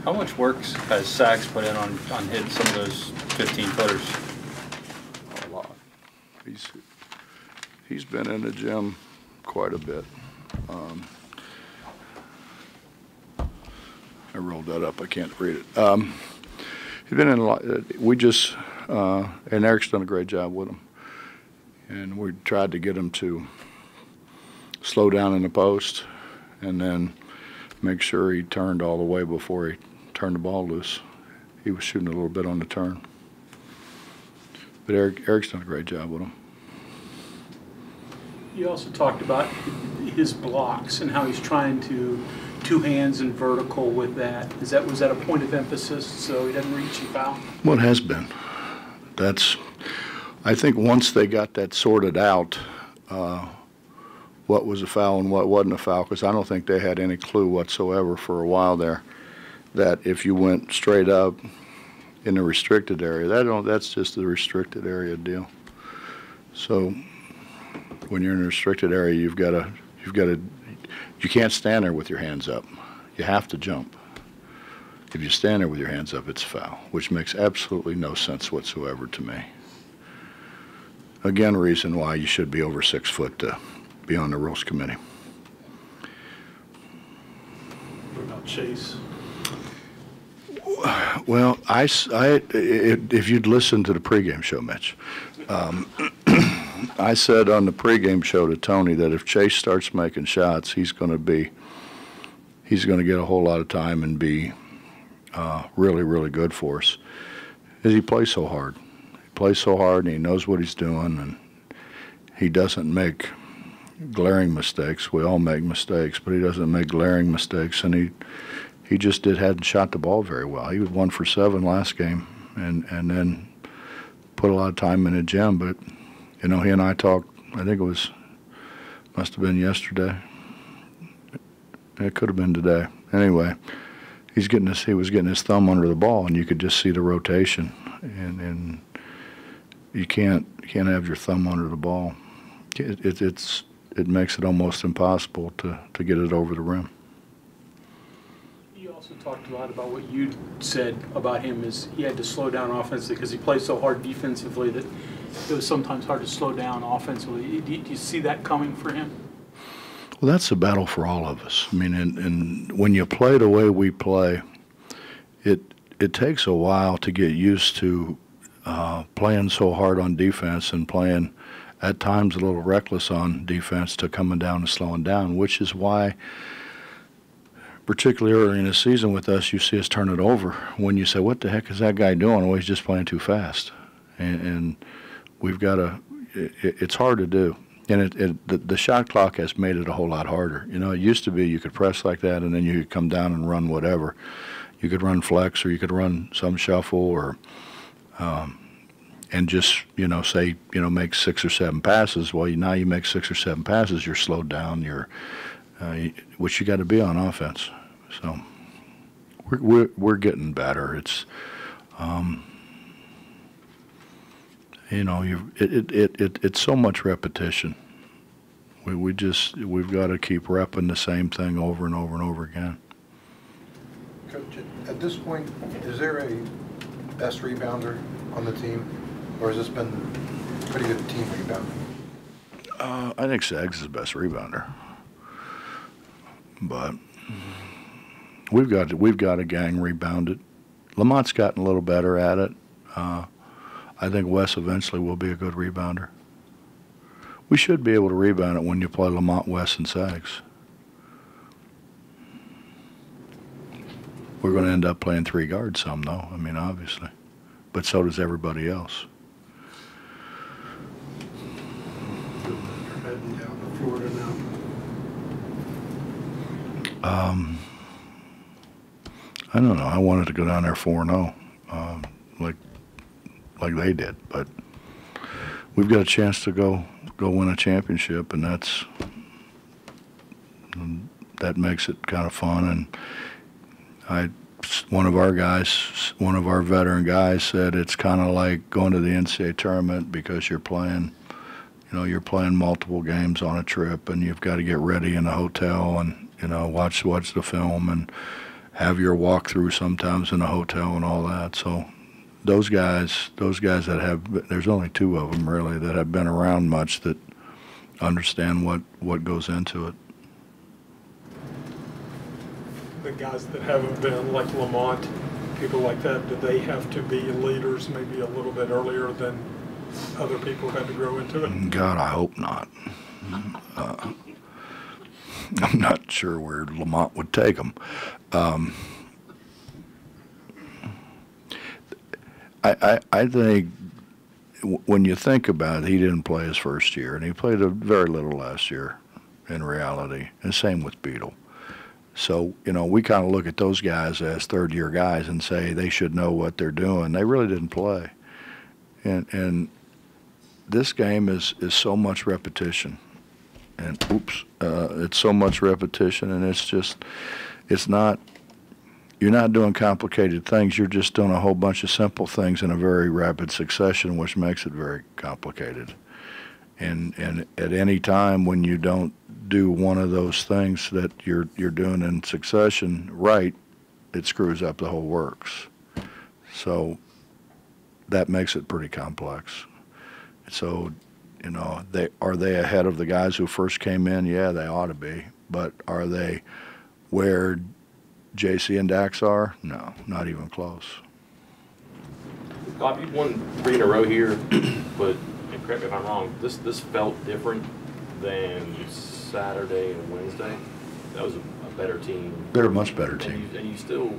How much work has Sags put in on hitting some of those 15-footers? A lot. He's been in the gym quite a bit. I rolled that up. I can't read it. He's been in a lot. And Eric's done a great job with him. And we tried to get him to slow down in the post and then make sure he turned all the way before he turned the ball loose. He was shooting a little bit on the turn. But Eric's done a great job with him. You also talked about his blocks and how he's trying to two hands and vertical with that. Was that a point of emphasis so he doesn't reach and foul? Well, it has been. I think once they got that sorted out, what was a foul and what wasn't a foul, because I don't think they had any clue whatsoever for a while there that if you went straight up in the restricted area, that's just the restricted area deal. So when you're in a restricted area, you can't stand there with your hands up. You have to jump. If you stand there with your hands up, it's a foul, which makes absolutely no sense whatsoever to me. Again, reason why you should be over 6 foot to be on the rules committee. What about Chase? Well, if you'd listened to the pregame show, Mitch, I said on the pregame show to Tony that if Chase starts making shots, he's going to get a whole lot of time and be really, really good for us. Because he plays so hard. He plays so hard, and he knows what he's doing, and he doesn't make glaring mistakes. We all make mistakes, but he doesn't make glaring mistakes, and he just hadn't shot the ball very well. He was 1 for 7 last game, and then put a lot of time in the gym. But he and I talked. I think must have been yesterday. It could have been today. Anyway, he was getting his thumb under the ball, and you could just see the rotation, and you can't have your thumb under the ball. It makes it almost impossible to get it over the rim. You also talked a lot about what you said about him is he had to slow down offensively because he plays so hard defensively that it was sometimes hard to slow down offensively. Do you see that coming for him? Well, that's a battle for all of us. I mean, and when you play the way we play, it takes a while to get used to playing so hard on defense and playing at times a little reckless on defense to coming down and slowing down, which is why, particularly early in the season with us, you see us turn it over when you say, what the heck is that guy doing? Oh, he's just playing too fast. And we've got to it's hard to do. And the shot clock has made it a whole lot harder. It used to be you could press like that and then you could come down and run whatever. You could run flex or you could run some shuffle or and just, say, make 6 or 7 passes. Well, now you make 6 or 7 passes, you're slowed down, which you got to be on offense. So we're getting better. It's, it's so much repetition. We've got to keep repping the same thing over and over and over again. Coach, at this point, is there a best rebounder on the team, or has this been pretty good team rebounding? I think Sags is the best rebounder, but we've got a gang rebounded. Lamont's gotten a little better at it. I think Wes eventually will be a good rebounder. We should be able to rebound it when you play Lamont, Wes, and Sags. We're going to end up playing 3 guards some, though. I mean, obviously. But so does everybody else. You're heading down to Florida now. I don't know. I wanted to go down there 4-0, like they did. But we've got a chance to go win a championship, and that makes it kind of fun. And one of our veteran guys said it's kind of like going to the NCAA tournament because you're playing multiple games on a trip, and you've got to get ready in a hotel and watch the film have your walkthrough sometimes in a hotel and all that. So those guys that have, there's only two of them really that have been around much that understand what goes into it. The guys that haven't been, like Lamont, people like that, do they have to be leaders maybe a little bit earlier than other people had to grow into it? God, I hope not. I'm not sure where Lamont would take them. I think when you think about it, he didn't play his first year, and he played a very little last year in reality, and same with Beetle. So, you know, we kind of look at those guys as third-year guys and say they should know what they're doing. They really didn't play. And this game is so much repetition. And, it's so much repetition, and it's not, you're not doing complicated things. You're just doing a whole bunch of simple things in a very rapid succession, which makes it very complicated. And at any time when you don't do one of those things that you're doing in succession right, it screws up the whole works. So that makes it pretty complex. So, you know, are they ahead of the guys who first came in? Yeah, they ought to be. But are they where JC and Dax are? No, not even close. Bob, you've won 3 in a row here, but and correct me if I'm wrong, this felt different than Saturday and Wednesday. That was a better team. They're a much better team. And you still,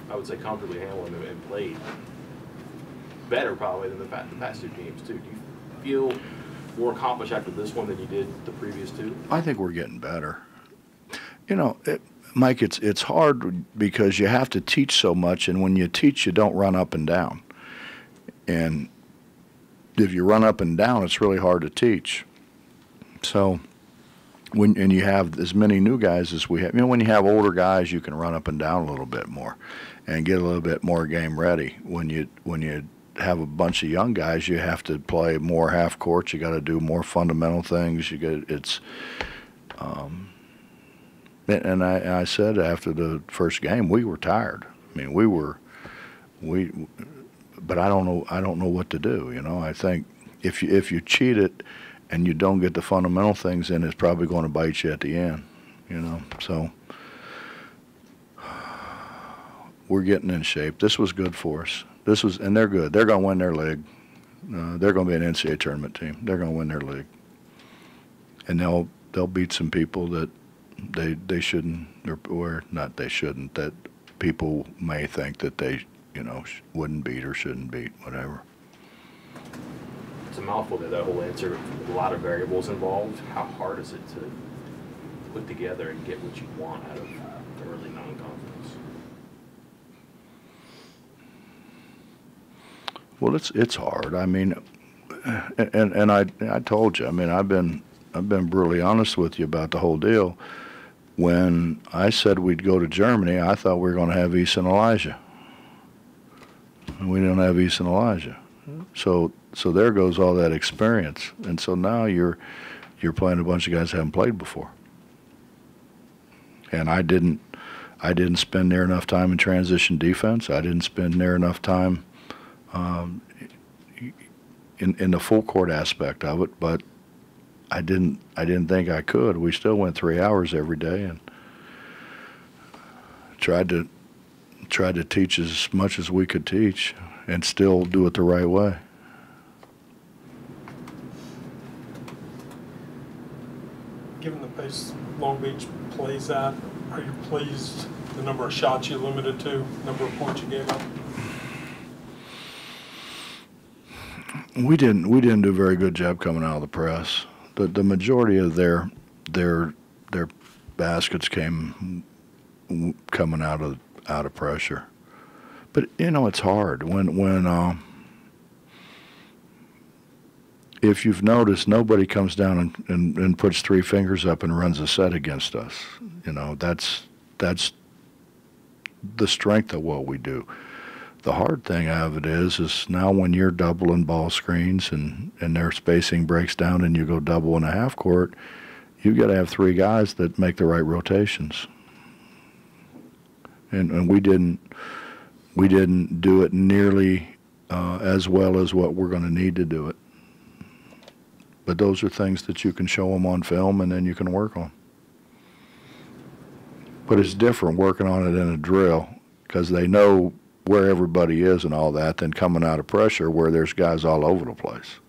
I would say, comfortably handled them and played better probably than the past 2 teams too. Do you feel more accomplished after this one than you did the previous 2? I think we're getting better. You know, Mike, it's hard because you have to teach so much, and when you teach, you don't run up and down. And if you run up and down, it's really hard to teach. So and you have as many new guys as we have. You know, when you have older guys, you can run up and down a little bit more and get a little bit more game ready. When you have a bunch of young guys, you have to play more half court. You got to do more fundamental things. And I said after the first game, we were tired. I mean, but I don't know what to do. You know, I think if you cheat it and you don't get the fundamental things in, it's probably going to bite you at the end. You know, so we're getting in shape. This was good for us. And they're good. They're going to win their league. They're going to be an NCAA tournament team. They're going to win their league, and they'll beat some people that they shouldn't, or not they shouldn't, that people may think that they, you know, wouldn't beat or shouldn't beat, whatever. It's a mouthful there, that whole answer. A lot of variables involved. How hard is it to put together and get what you want out of early non-conference? Well, it's hard. I mean, and I told you. I mean, I've been brutally honest with you about the whole deal. When I said we'd go to Germany, I thought we were going to have East and Elijah. And we don't have East and Elijah. So there goes all that experience. And so now you're playing a bunch of guys who haven't played before. And I didn't spend near enough time in transition defense. I didn't spend near enough time in the full court aspect of it, but I didn't think I could. We still went 3 hours every day and tried to teach as much as we could teach and still do it the right way. Given the pace Long Beach plays at, are you pleased the number of shots you limited to, number of points you gave up? We didn't do a very good job coming out of the press. The majority of their baskets came coming out of pressure. But you know, it's hard when if you've noticed, nobody comes down and puts 3 fingers up and runs a set against us. You know, that's the strength of what we do. The hard thing of it is now when you're doubling ball screens and their spacing breaks down and you go double in a half court, you've got to have 3 guys that make the right rotations. and we didn't do it nearly as well as what we're going to need to do it. But those are things that you can show them on film and then you can work on. But it's different working on it in a drill because they know where everybody is and all that than coming out of pressure where there's guys all over the place.